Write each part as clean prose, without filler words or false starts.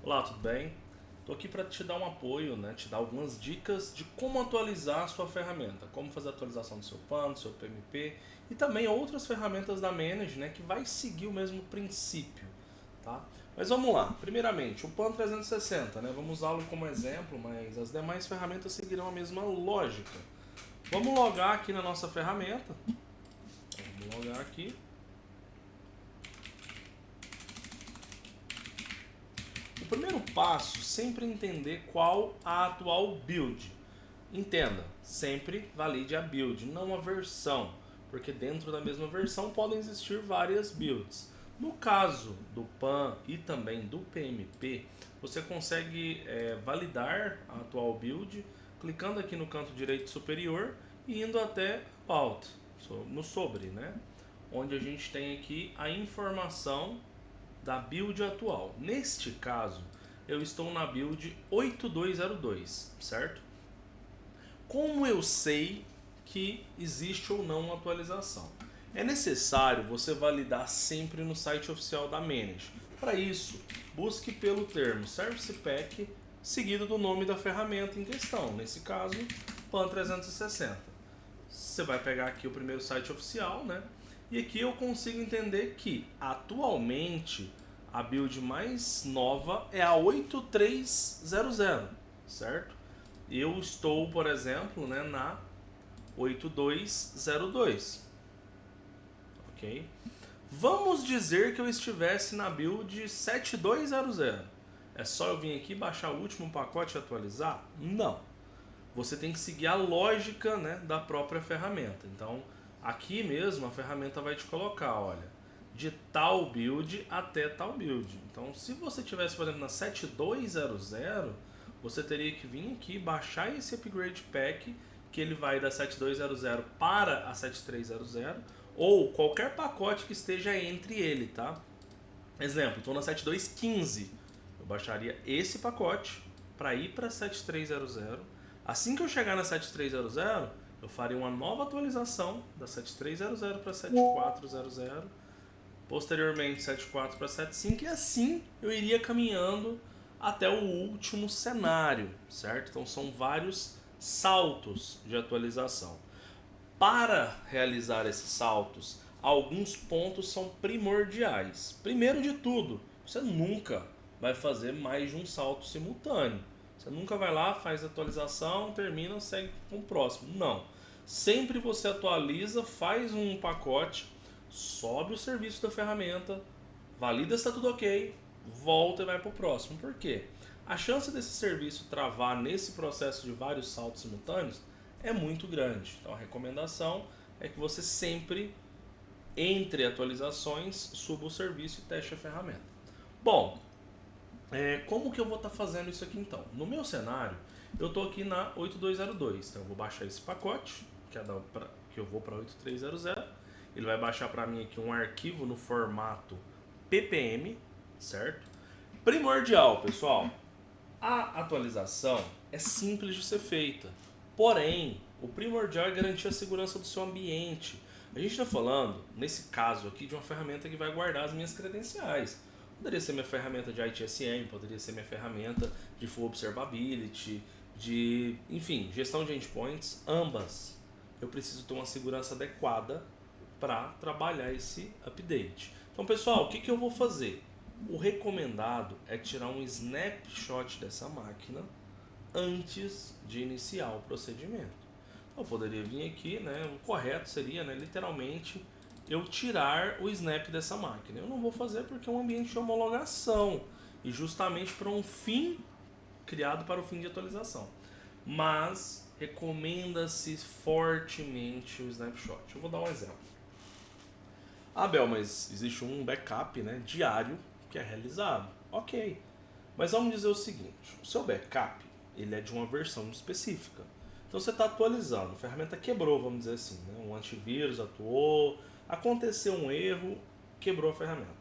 Olá, tudo bem? Estou aqui para te dar um apoio, né? Te dar algumas dicas de como atualizar a sua ferramenta, como fazer a atualização do seu PAN, do seu PMP e também outras ferramentas da Manage, né? Que vai seguir o mesmo princípio, tá? Mas vamos lá. Primeiramente, o PAN 360, né? Vamos usá-lo como exemplo, mas as demais ferramentas seguirão a mesma lógica. Vamos logar aqui na nossa ferramenta. Vamos logar aqui. O primeiro passo, sempre entender qual a atual build. Entenda, sempre valide a build, não a versão, porque dentro da mesma versão podem existir várias builds. No caso do PAN e também do PMP, você consegue validar a atual build clicando aqui no canto direito superior e indo até About, no sobre, né? Onde a gente tem aqui a informação da build atual. Neste caso, eu estou na build 8202, certo? Como eu sei que existe ou não uma atualização? É necessário você validar sempre no site oficial da Manage. Para isso, busque pelo termo Service Pack seguido do nome da ferramenta em questão, nesse caso, PAN 360. Você vai pegar aqui o primeiro site oficial, né? E aqui eu consigo entender que atualmente a build mais nova é a 8300, certo? Eu estou, por exemplo, né, na 8202, ok? Vamos dizer que eu estivesse na build 7200. É só eu vir aqui baixar o último pacote e atualizar? Não. Você tem que seguir a lógica, né, da própria ferramenta. Então, aqui mesmo a ferramenta vai te colocar, olha, de tal build até tal build. Então, se você tivesse, por exemplo, na 7200, você teria que vir aqui, baixar esse upgrade pack, que ele vai da 7200 para a 7300, ou qualquer pacote que esteja entre ele, tá? Exemplo, estou na 7215, eu baixaria esse pacote para ir para 7300. Assim que eu chegar na 7300, eu faria uma nova atualização da 7300 para 7400, posteriormente 74 para 75, e assim eu iria caminhando até o último cenário, certo? Então são vários saltos de atualização. Para realizar esses saltos, alguns pontos são primordiais. Primeiro de tudo, você nunca vai fazer mais de um salto simultâneo. Você nunca vai lá, faz a atualização, termina, segue com o próximo. Não. Sempre você atualiza, faz um pacote, sobe o serviço da ferramenta, valida se está tudo ok, volta e vai para o próximo. Por quê? A chance desse serviço travar nesse processo de vários saltos simultâneos é muito grande. Então a recomendação é que você sempre, entre atualizações, suba o serviço e teste a ferramenta. Bom, como que eu vou estar fazendo isso aqui então? No meu cenário, eu estou aqui na 8202, então eu vou baixar esse pacote, que eu vou para 8300, ele vai baixar para mim aqui um arquivo no formato ppm, certo? Primordial, pessoal, a atualização é simples de ser feita, porém, o primordial é garantir a segurança do seu ambiente. A gente está falando, nesse caso aqui, de uma ferramenta que vai guardar as minhas credenciais. Poderia ser minha ferramenta de ITSM, poderia ser minha ferramenta de Full Observability, enfim, gestão de endpoints, ambas. Eu preciso ter uma segurança adequada para trabalhar esse update. Então, pessoal, o que eu vou fazer? O recomendado é tirar um snapshot dessa máquina antes de iniciar o procedimento. Então, eu poderia vir aqui, né, o correto seria, né, literalmente, eu tirar o snap dessa máquina. Eu não vou fazer porque é um ambiente de homologação e justamente para um fim criado para o fim de atualização. Mas recomenda-se fortemente o snapshot. Eu vou dar um exemplo. Ah, Bel, mas existe um backup, né, diário que é realizado. Ok. Mas vamos dizer o seguinte, o seu backup ele é de uma versão específica. Então você está atualizando, a ferramenta quebrou, vamos dizer assim, né? Um antivírus atuou, aconteceu um erro, quebrou a ferramenta.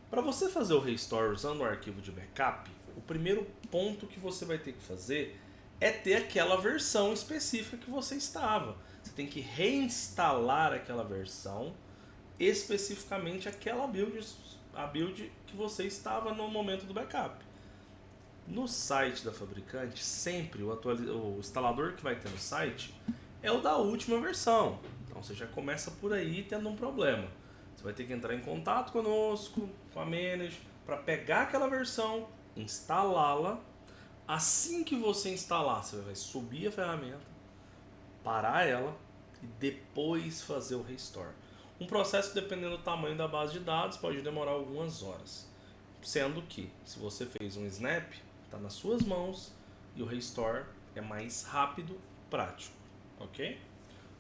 Para você fazer o restore usando o arquivo de backup, o primeiro ponto que você vai ter que fazer é ter aquela versão específica que você estava. Você tem que reinstalar aquela versão, especificamente aquela build, a build que você estava no momento do backup. No site da fabricante, sempre o instalador que vai ter no site é o da última versão. Então você já começa por aí tendo um problema. Você vai ter que entrar em contato conosco, com a Manage, para pegar aquela versão, instalá-la. Assim que você instalar, você vai subir a ferramenta, parar ela e depois fazer o restore. Um processo, dependendo do tamanho da base de dados, pode demorar algumas horas. Sendo que, se você fez um snap, está nas suas mãos e o restore é mais rápido e prático, ok?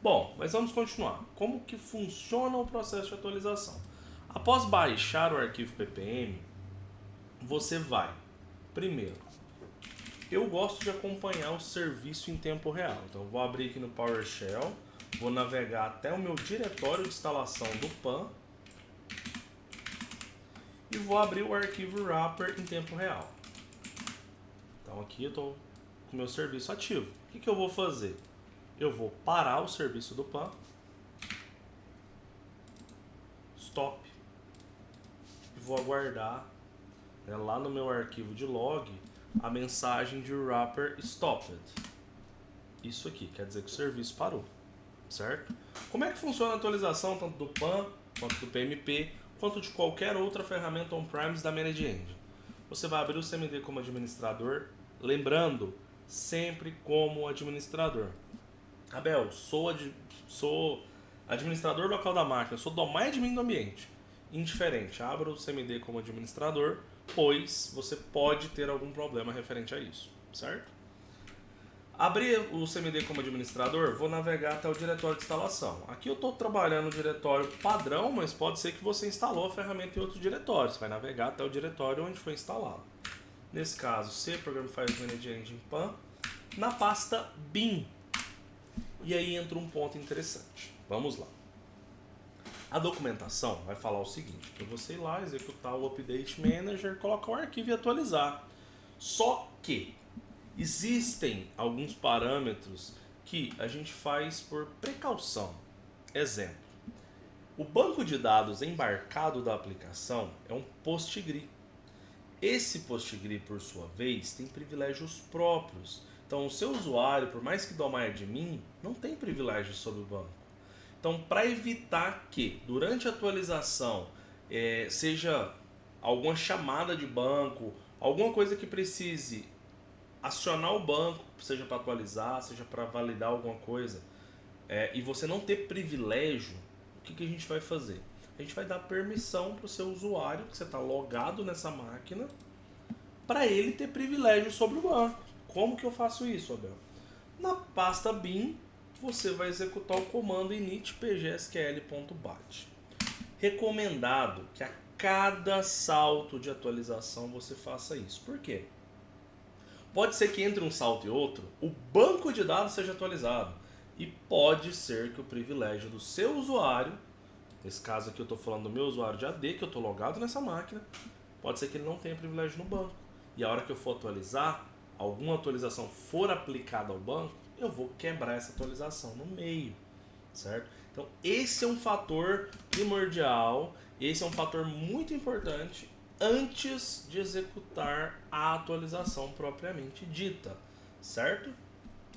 Bom, mas vamos continuar. Como que funciona o processo de atualização? Após baixar o arquivo ppm, você vai, primeiro, eu gosto de acompanhar o serviço em tempo real. Então eu vou abrir aqui no PowerShell, vou navegar até o meu diretório de instalação do PAN e vou abrir o arquivo wrapper em tempo real. Então aqui eu estou com o meu serviço ativo. O que eu vou fazer? Eu vou parar o serviço do PAN, stop, e vou aguardar, né, lá no meu arquivo de log a mensagem de wrapper stopped. Isso aqui quer dizer que o serviço parou, certo? Como é que funciona a atualização tanto do PAN quanto do PMP quanto de qualquer outra ferramenta on-premise da ManageEngine? Você vai abrir o CMD como administrador, lembrando, sempre como administrador. Abel, sou administrador local da máquina, sou domain admin do ambiente. Indiferente, abra o CMD como administrador, pois você pode ter algum problema referente a isso, certo? Abrir o CMD como administrador, vou navegar até o diretório de instalação. Aqui eu estou trabalhando no diretório padrão, mas pode ser que você instalou a ferramenta em outro diretório. Você vai navegar até o diretório onde foi instalado. Nesse caso, C, Program Files ManageEngine PAN, na pasta bin. E aí entra um ponto interessante. Vamos lá. A documentação vai falar o seguinte, para você ir lá, executar o Update Manager, colocar o arquivo e atualizar. Só que existem alguns parâmetros que a gente faz por precaução. Exemplo, o banco de dados embarcado da aplicação é um PostgRE. Esse PostgRE, por sua vez, tem privilégios próprios. Então, o seu usuário, por mais que domain admin, não tem privilégios sobre o banco. Então, para evitar que, durante a atualização, seja alguma chamada de banco, alguma coisa que precise acionar o banco, seja para atualizar, seja para validar alguma coisa, e você não ter privilégio, o que a gente vai fazer? A gente vai dar permissão para o seu usuário, que você está logado nessa máquina, para ele ter privilégio sobre o banco. Como que eu faço isso, Abel? Na pasta bin, você vai executar o comando init pgsql.bat. Recomendado que a cada salto de atualização você faça isso. Por quê? Pode ser que entre um salto e outro, o banco de dados seja atualizado. E pode ser que o privilégio do seu usuário, nesse caso aqui eu estou falando do meu usuário de AD, que eu estou logado nessa máquina, pode ser que ele não tenha privilégio no banco. E a hora que eu for atualizar, alguma atualização for aplicada ao banco, eu vou quebrar essa atualização no meio, certo? Então esse é um fator primordial, esse é um fator muito importante antes de executar a atualização propriamente dita, certo?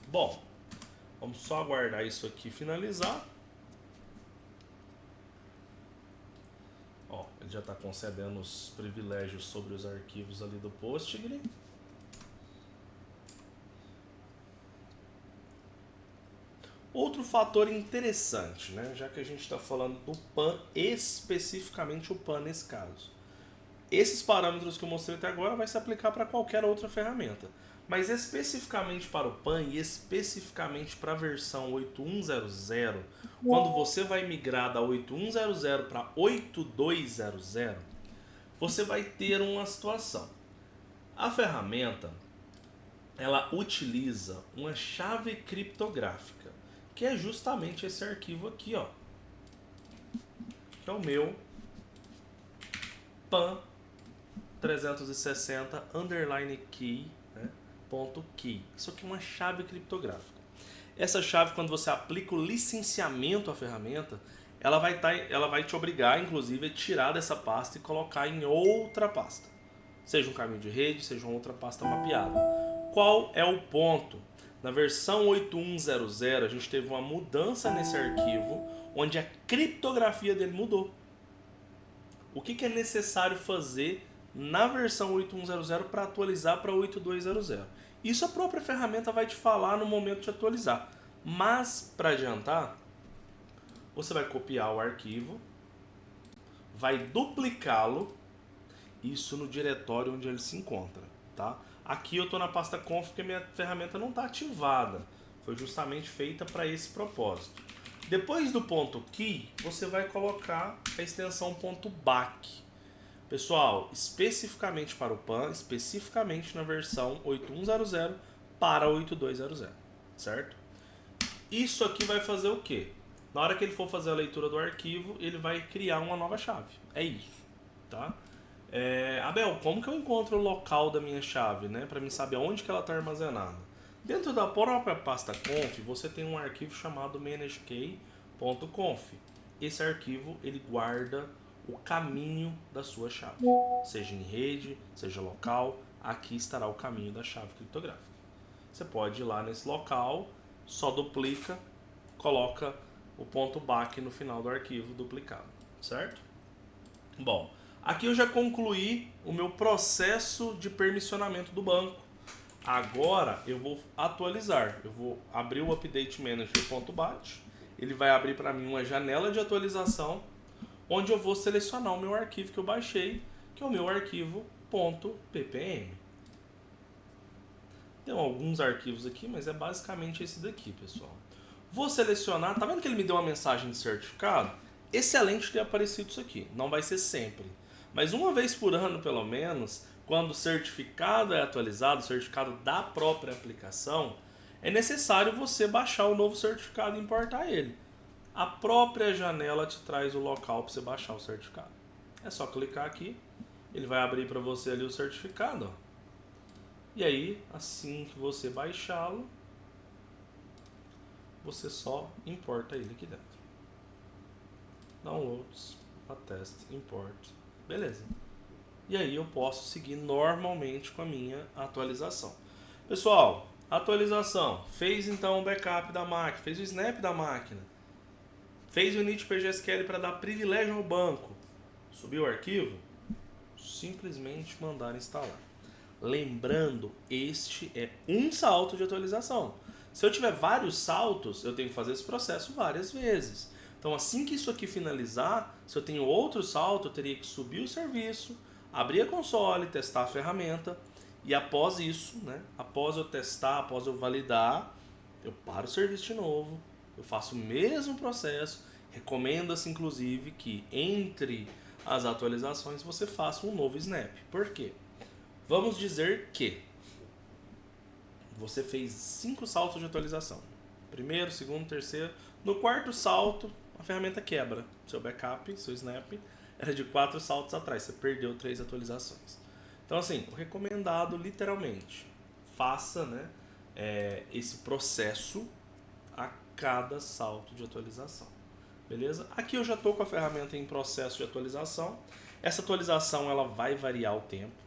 Bom, vamos só aguardar isso aqui finalizar. Ó, ele já está concedendo os privilégios sobre os arquivos ali do PostgRE. Outro fator interessante, né? Já que a gente está falando do PAN, especificamente o PAN nesse caso. Esses parâmetros que eu mostrei até agora vai se aplicar para qualquer outra ferramenta. Mas especificamente para o PAN e especificamente para a versão 8100, quando você vai migrar da 8100 para 8200, você vai ter uma situação. A ferramenta, ela utiliza uma chave criptográfica, que é justamente esse arquivo aqui, ó, que é o meu PAN 360 underline key, né, ponto key. Isso aqui é uma chave criptográfica. Essa chave, quando você aplica o licenciamento à ferramenta, ela vai te obrigar, inclusive, a tirar dessa pasta e colocar em outra pasta. seja um caminho de rede, seja uma outra pasta mapeada. Qual é o ponto? Na versão 8100 a gente teve uma mudança nesse arquivo, onde a criptografia dele mudou. O que é necessário fazer na versão 8100 para atualizar para 8200? Isso a própria ferramenta vai te falar no momento de atualizar. Mas, para adiantar, você vai copiar o arquivo, vai duplicá-lo, isso no diretório onde ele se encontra, tá? Aqui eu estou na pasta conf porque minha ferramenta não está ativada. Foi justamente feita para esse propósito. Depois do ponto key, você vai colocar a extensão ponto .back. Pessoal, especificamente para o PAN, especificamente na versão 8100 para 8200, certo? Isso aqui vai fazer o quê? Na hora que ele for fazer a leitura do arquivo, ele vai criar uma nova chave. É isso, tá? Abel, como que eu encontro o local da minha chave, né? Para mim saber onde que ela está armazenada. Dentro da própria pasta conf, você tem um arquivo chamado managekey.conf. Esse arquivo, ele guarda o caminho da sua chave. Seja em rede, seja local, aqui estará o caminho da chave criptográfica. Você pode ir lá nesse local, só duplica, coloca o ponto .back no final do arquivo duplicado, certo? Bom, aqui eu já concluí o meu processo de permissionamento do banco. Agora eu vou atualizar. Eu vou abrir o Update Manager.bat. Ele vai abrir para mim uma janela de atualização, onde eu vou selecionar o meu arquivo que eu baixei, que é o meu arquivo .ppm. Tem alguns arquivos aqui, mas é basicamente esse daqui, pessoal. Vou selecionar, tá vendo que ele me deu uma mensagem de certificado? Excelente ter aparecido isso aqui, não vai ser sempre. Mas uma vez por ano, pelo menos, quando o certificado é atualizado, o certificado da própria aplicação, é necessário você baixar o novo certificado e importar ele. A própria janela te traz o local para você baixar o certificado. É só clicar aqui, ele vai abrir para você ali o certificado, ó. E aí, assim que você baixá-lo, você só importa ele aqui dentro. Downloads, attest, import. Beleza. E aí eu posso seguir normalmente com a minha atualização. Pessoal, atualização. Fez então o backup da máquina, fez o snap da máquina, fez o init PGSQL para dar privilégio ao banco. Subiu o arquivo? Simplesmente mandar instalar. Lembrando, este é um salto de atualização. Se eu tiver vários saltos, eu tenho que fazer esse processo várias vezes. Então, assim que isso aqui finalizar, se eu tenho outro salto, eu teria que subir o serviço, abrir a console, testar a ferramenta, e após isso, né, após eu testar, após eu validar, eu paro o serviço de novo, eu faço o mesmo processo. Recomenda-se, inclusive, que entre as atualizações você faça um novo snap. Por quê? Vamos dizer que você fez 5 saltos de atualização. Primeiro, segundo, terceiro. No quarto salto, a ferramenta quebra. Seu backup, seu snap, era de 4 saltos atrás. Você perdeu 3 atualizações. Então, assim, o recomendado, literalmente, faça, né, esse processo a cada salto de atualização. Beleza? Aqui eu já estou com a ferramenta em processo de atualização. Essa atualização ela vai variar o tempo.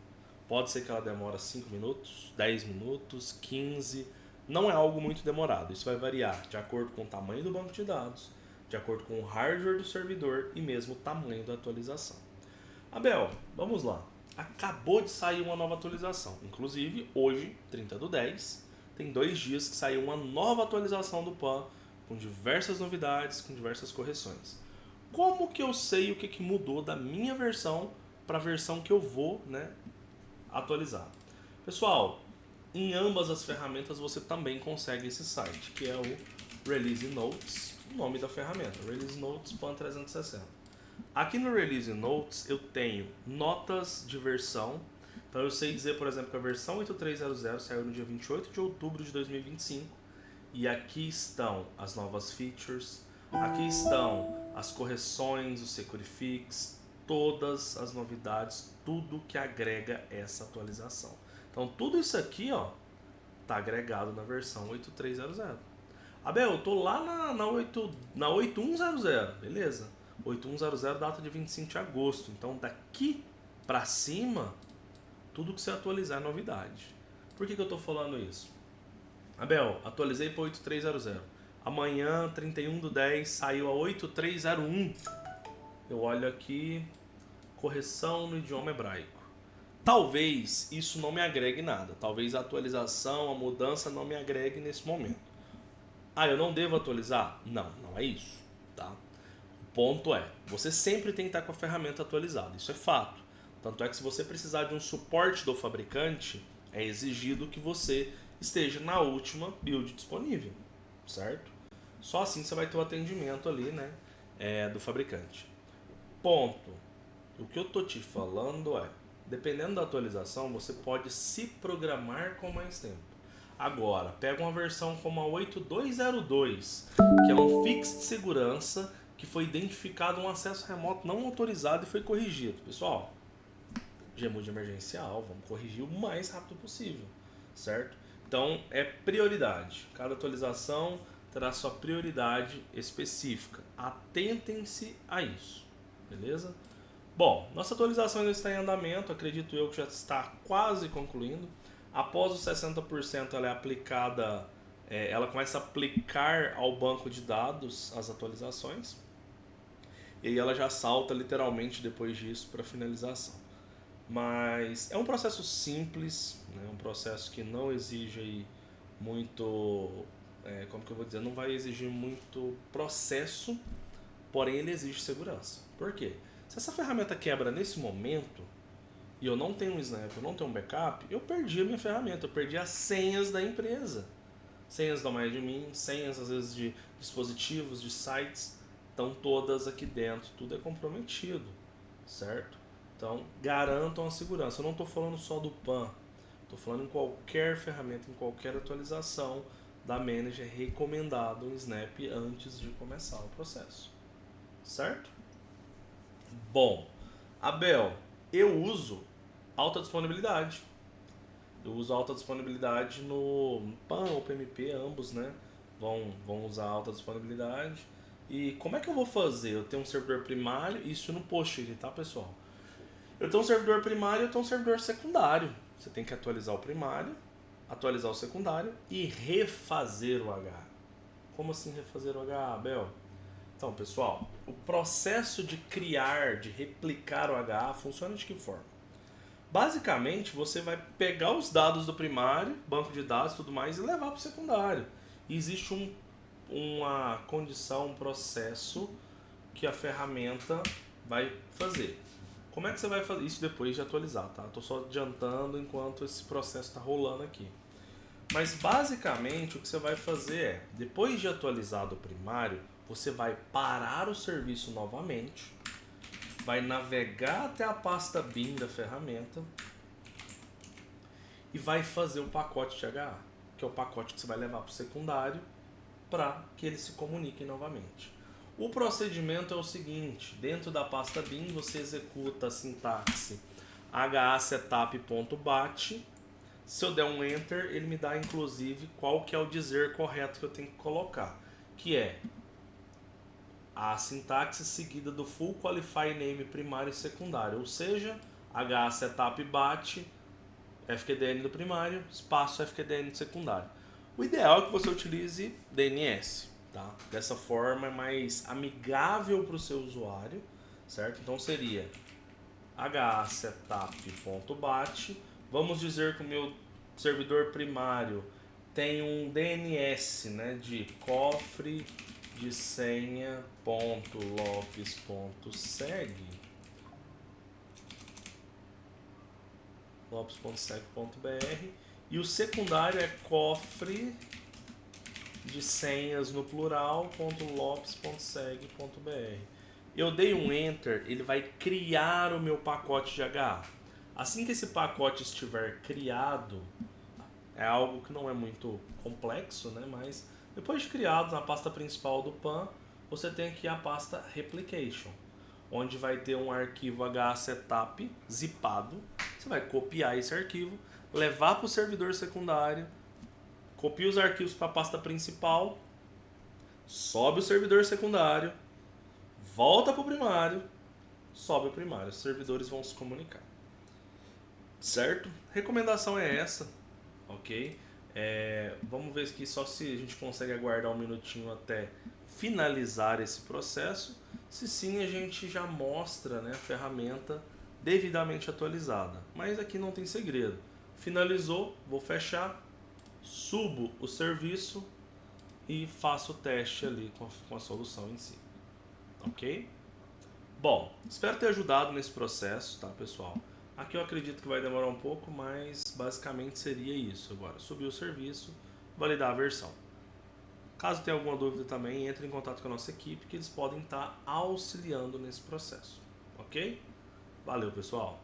Pode ser que ela demore 5 minutos, 10 minutos, 15. Não é algo muito demorado. Isso vai variar de acordo com o tamanho do banco de dados, de acordo com o hardware do servidor e mesmo o tamanho da atualização. Abel, vamos lá. Acabou de sair uma nova atualização. Inclusive, hoje, 30/10, tem 2 dias que saiu uma nova atualização do PAN com diversas novidades, com diversas correções. Como que eu sei o que mudou da minha versão para a versão que eu vou, né, atualizar? Pessoal, em ambas as ferramentas você também consegue esse site, que é o Release Notes, o nome da ferramenta, Release Notes PAN 360. Aqui no Release Notes eu tenho notas de versão. Então eu sei dizer, por exemplo, que a versão 8300 saiu no dia 28 de outubro de 2025. E aqui estão as novas features, aqui estão as correções, o Security Fix, todas as novidades, tudo que agrega essa atualização. Então tudo isso aqui, ó, tá agregado na versão 8300. Abel, eu tô lá na 8100, beleza? 8100 data de 25 de agosto. Então daqui pra cima, Tudo que você atualizar é novidade. Por que eu estou falando isso? Abel, atualizei para 8300. Amanhã, 31/10, saiu a 8301. Eu olho aqui, correção no idioma hebraico. Talvez isso não me agregue nada. Talvez a atualização, a mudança não me agregue nesse momento. Ah, eu não devo atualizar? Não, não é isso, tá? O ponto é, você sempre tem que estar com a ferramenta atualizada. Isso é fato. Tanto é que se você precisar de um suporte do fabricante, é exigido que você esteja na última build disponível, certo? Só assim você vai ter o atendimento ali, né, do fabricante. Ponto. O que eu tô te falando é, dependendo da atualização, você pode se programar com mais tempo. Agora, pega uma versão como a 8202, que é um fix de segurança que foi identificado um acesso remoto não autorizado e foi corrigido. Pessoal, GMUD emergencial, vamos corrigir o mais rápido possível, certo? Então é prioridade. Cada atualização terá sua prioridade específica. Atentem-se a isso, beleza? Bom, nossa atualização ainda está em andamento, acredito eu que já está quase concluindo. Após os 60% ela é aplicada, ela começa a aplicar ao banco de dados as atualizações. E aí ela já salta literalmente depois disso para finalização. Mas é um processo simples, né? Um processo que não exige aí muito, como que eu vou dizer, não vai exigir muito processo, porém ele exige segurança. Por quê? Se essa ferramenta quebra nesse momento e eu não tenho um snap, eu não tenho um backup, eu perdi a minha ferramenta, eu perdi as senhas da empresa. Senhas da MyAdmin, senhas às vezes de dispositivos, de sites, estão todas aqui dentro, tudo é comprometido, certo? Então, garantam a segurança. Eu não estou falando só do PAN, estou falando em qualquer ferramenta, em qualquer atualização da Manager, é recomendado um Snap antes de começar o processo, certo? Bom, Abel, eu uso alta disponibilidade. Eu uso alta disponibilidade no PAN ou PMP, ambos, né? Vão usar alta disponibilidade. E como é que eu vou fazer? Eu tenho um servidor primário, isso no post aqui, tá, pessoal? Eu tenho um servidor primário e eu tenho um servidor secundário. Você tem que atualizar o primário, atualizar o secundário e refazer o H. Como assim refazer o H, Abel? Então, pessoal, o processo de criar, de replicar o HA funciona de que forma? Basicamente, você vai pegar os dados do primário, banco de dados e tudo mais, e levar para o secundário. E existe uma condição, um processo que a ferramenta vai fazer. Como é que você vai fazer isso depois de atualizar, tá? Estou só adiantando enquanto esse processo está rolando aqui. Mas basicamente o que você vai fazer é, depois de atualizado o primário, você vai parar o serviço novamente, vai navegar até a pasta bin da ferramenta e vai fazer o pacote de HA, que é o pacote que você vai levar para o secundário para que eles se comuniquem novamente. O procedimento é o seguinte, dentro da pasta bin você executa a sintaxe hasetup.bat. Se eu der um enter, ele me dá inclusive qual que é o dizer correto que eu tenho que colocar, que é a sintaxe seguida do full qualify name primário e secundário, ou seja, hasetup.bat, fqdn do primário, espaço fqdn do secundário. O ideal é que você utilize DNS, tá? Dessa forma é mais amigável para o seu usuário, certo? Então seria hasetup.bat. Vamos dizer que o meu servidor primário tem um DNS, né, de cofre de senha.lopes.seg lopes.seg.br e o secundário é cofre de senhas no plural.lopes.seg.br. Eu dei um enter, ele vai criar o meu pacote de HA. Assim que esse pacote estiver criado, é algo que não é muito complexo, né? Mas depois de criado na pasta principal do PAN, você tem aqui a pasta Replication, onde vai ter um arquivo hasetup zipado. Você vai copiar esse arquivo, levar para o servidor secundário, copia os arquivos para a pasta principal, sobe o servidor secundário, volta para o primário, sobe o primário. Os servidores vão se comunicar. certo? Recomendação é essa, ok? Vamos ver aqui só se a gente consegue aguardar um minutinho até finalizar esse processo. Se sim, a gente já mostra, né, a ferramenta devidamente atualizada. Mas aqui não tem segredo. Finalizou, vou fechar, subo o serviço e faço o teste ali com a solução em si, ok? Bom, espero ter ajudado nesse processo, tá, pessoal? Aqui eu acredito que vai demorar um pouco, mas basicamente seria isso. Agora, subir o serviço, validar a versão. Caso tenha alguma dúvida também, entre em contato com a nossa equipe, que eles podem estar auxiliando nesse processo, ok? Valeu, pessoal!